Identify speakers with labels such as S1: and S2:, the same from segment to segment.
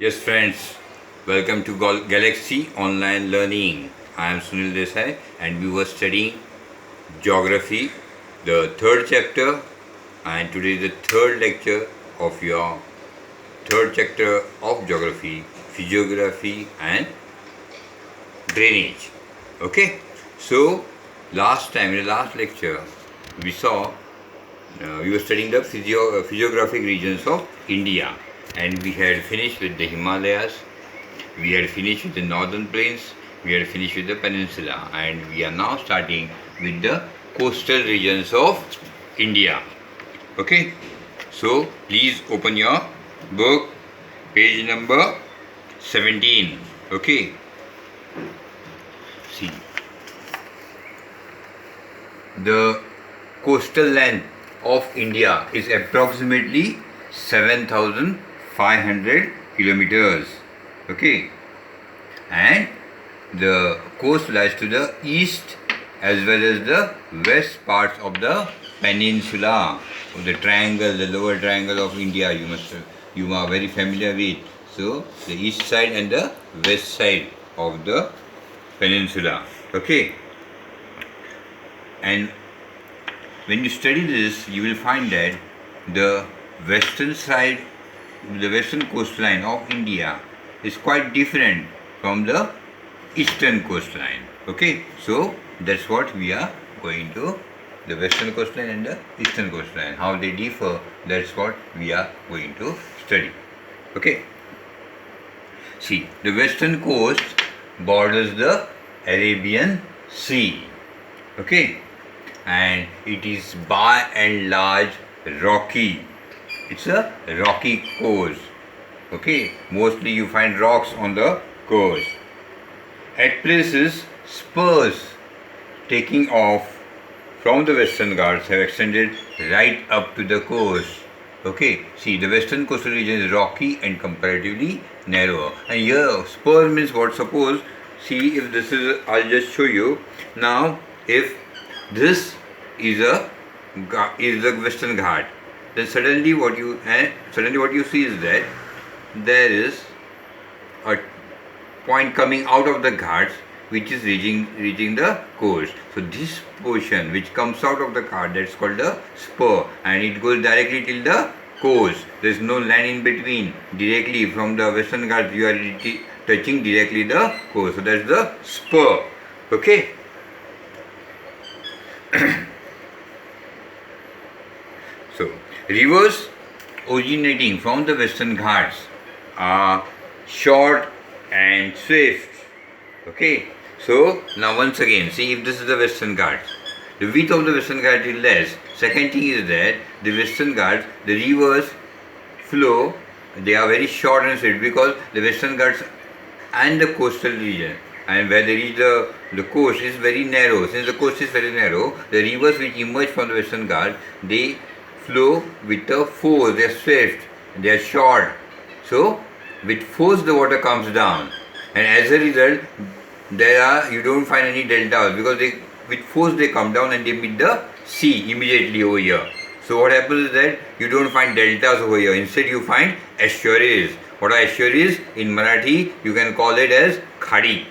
S1: Yes, friends, welcome to Galaxy Online Learning. I am Sunil Desai, and we were studying Geography, the third chapter, and today is the third lecture of your third chapter of Geography, Physiography, and Drainage. Okay, so last time in the last lecture, we saw we were studying the physiographic regions of India, and we had finished with the Himalayas, we had finished with the northern plains, we had finished with the peninsula, and we are now starting with the coastal regions of India. Okay, so please open your book, page number 17. Okay, see the coastal length of India is approximately 7,500 kilometers. Okay, and the coast lies to the east as well as the west parts of the peninsula, of the triangle, the lower triangle of India. You are very familiar with. So the east side and the west side of the peninsula. Okay, and when you study this, you will find that the western side, the western coastline of India is quite different from the eastern coastline. Okay, so that's what we are going to, the western coastline and the eastern coastline, how they differ, that's what we are going to study. Okay, see, the western coast borders the Arabian Sea. Okay, and it is by and large rocky. It's a rocky coast. Okay, mostly you find rocks on the coast. At places, spurs taking off from the Western Ghats have extended right up to the coast. Okay, see, the western coastal region is rocky and comparatively narrow. And here, spur means what? Suppose, see, if this is, I'll just show you. Now, if this is the Western Ghat, then suddenly what you see is that there is a point coming out of the Ghats which is reaching the coast. So this portion which comes out of the Ghat, that's called the spur, and it goes directly till the coast. There is no land in between. Directly from the Western Ghats you are touching directly the coast. So that's the spur. Okay. So, rivers originating from the Western Ghats are short and swift. Okay, so now once again, see, if this is the Western Ghats, the width of the Western Ghats is less. Second thing is that the Western Ghats, the rivers flow, they are very short and swift because the Western Ghats and the coastal region, and where they reach the coast is very narrow. Since the coast is very narrow, the rivers which emerge from the Western Ghats, they flow with a force. They are swift, they are short. So with force the water comes down, and as a result you don't find any deltas because with force they come down and they meet the sea immediately over here. So what happens is that you don't find deltas over here. Instead you find estuaries. What are estuaries? In Marathi you can call it as khadi.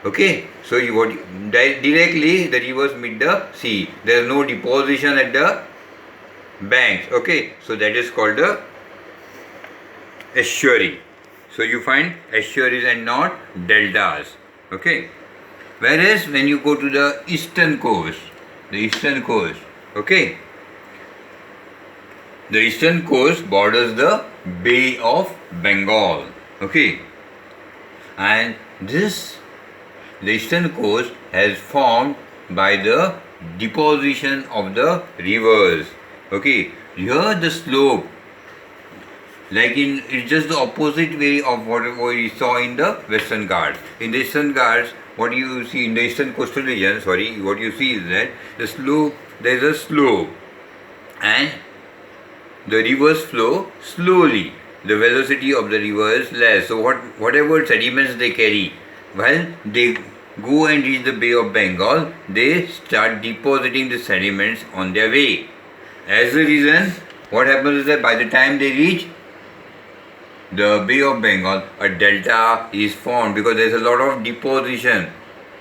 S1: Okay, so directly the rivers meet the sea. There is no deposition at the banks. Okay, so that is called the estuary. So you find estuaries and not deltas. Okay, whereas when you go to the eastern coast, okay, the eastern coast borders the Bay of Bengal. Okay, and the eastern coast has formed by the deposition of the rivers. Okay, here the slope, it's just the opposite way of what we saw in the Western Ghats. In the Eastern Ghats, what you see in the eastern coastal region, what you see is that there is a slope, and the rivers flow slowly. The velocity of the river is less. So whatever sediments they carry, while they go and reach the Bay of Bengal, they start depositing the sediments on their way. As a reason, what happens is that by the time they reach the Bay of Bengal, a delta is formed because there is a lot of deposition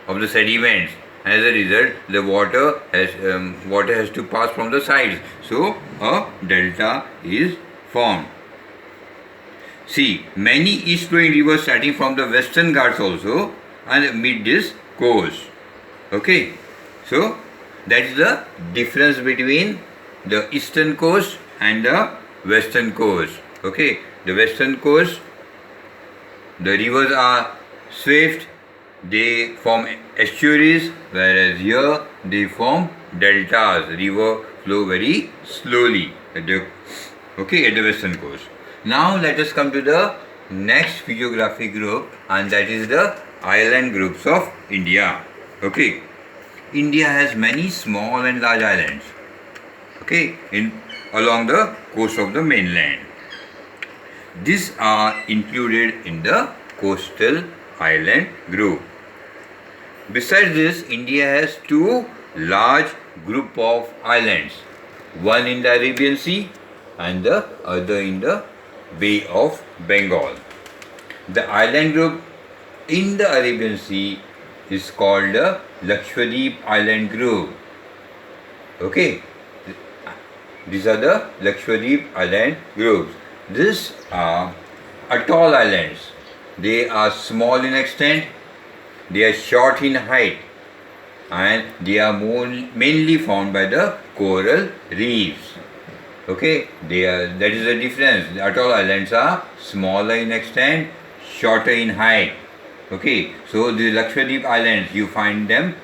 S1: of the sediments. As a result, the water has to pass from the sides. So a delta is formed. See, many east flowing rivers starting from the Western Ghats also and meet this coast. Okay, so that is the difference between the eastern coast and the western coast. Okay, the western coast, the rivers are swift, they form estuaries, whereas here they form deltas. River flow very slowly at the western coast. Now let us come to the next physiographic group, and that is the island groups of India. Okay, India has many small and large islands. Okay, along the coast of the mainland. These are included in the coastal island group. Besides this, India has two large group of islands, one in the Arabian Sea and the other in the Bay of Bengal. The island group in the Arabian Sea is called the Lecture-3 island group. Okay, these are the Lecture-3 island groups. These are atoll islands. They are small in extent, they are short in height, and they are mainly found by the coral reefs. Okay, that is the difference. The atoll islands are smaller in extent, shorter in height. Okay, so the Lecture-3 islands, you find them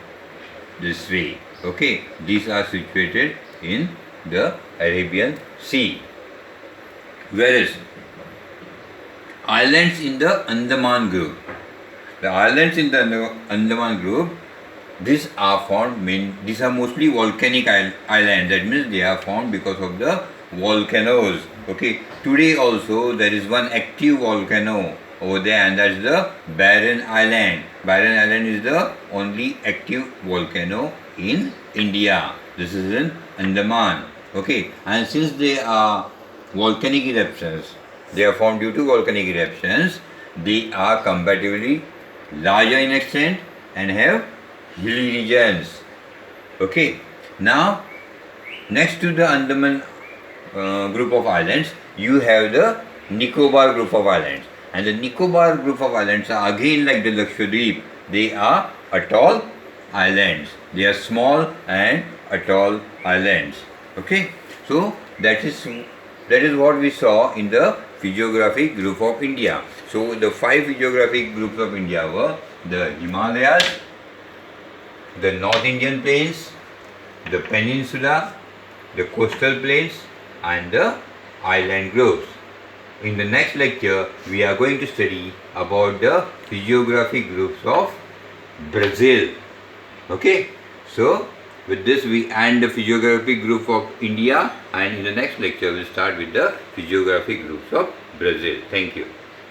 S1: this way. Okay, these are situated in the Arabian Sea. Whereas islands in the Andaman group, the islands in the Andaman group, these are mostly volcanic islands. That means they are formed because of the volcanoes. Okay, today also there is one active volcano over there, and that's the Barren Island. Barren Island is the only active volcano in India. This is in Andaman. Okay, and since they are volcanic eruptions, they are formed due to volcanic eruptions, they are comparatively larger in extent and have hilly regions. Okay, now next to the Andaman group of islands, you have the Nicobar group of islands, and the Nicobar group of islands are again like the Lakshadweep. They are atoll islands. They are small and atoll islands. Okay, so that is what we saw in the physiographic group of India. So the 5 physiographic groups of India were the Himalayas, the North Indian plains, the peninsula, the coastal plains, and the island groups. In the next lecture, we are going to study about the physiographic groups of Brazil. Okay, so with this we end the physiographic group of India, and in the next lecture we will start with the physiographic groups of Brazil. Thank you.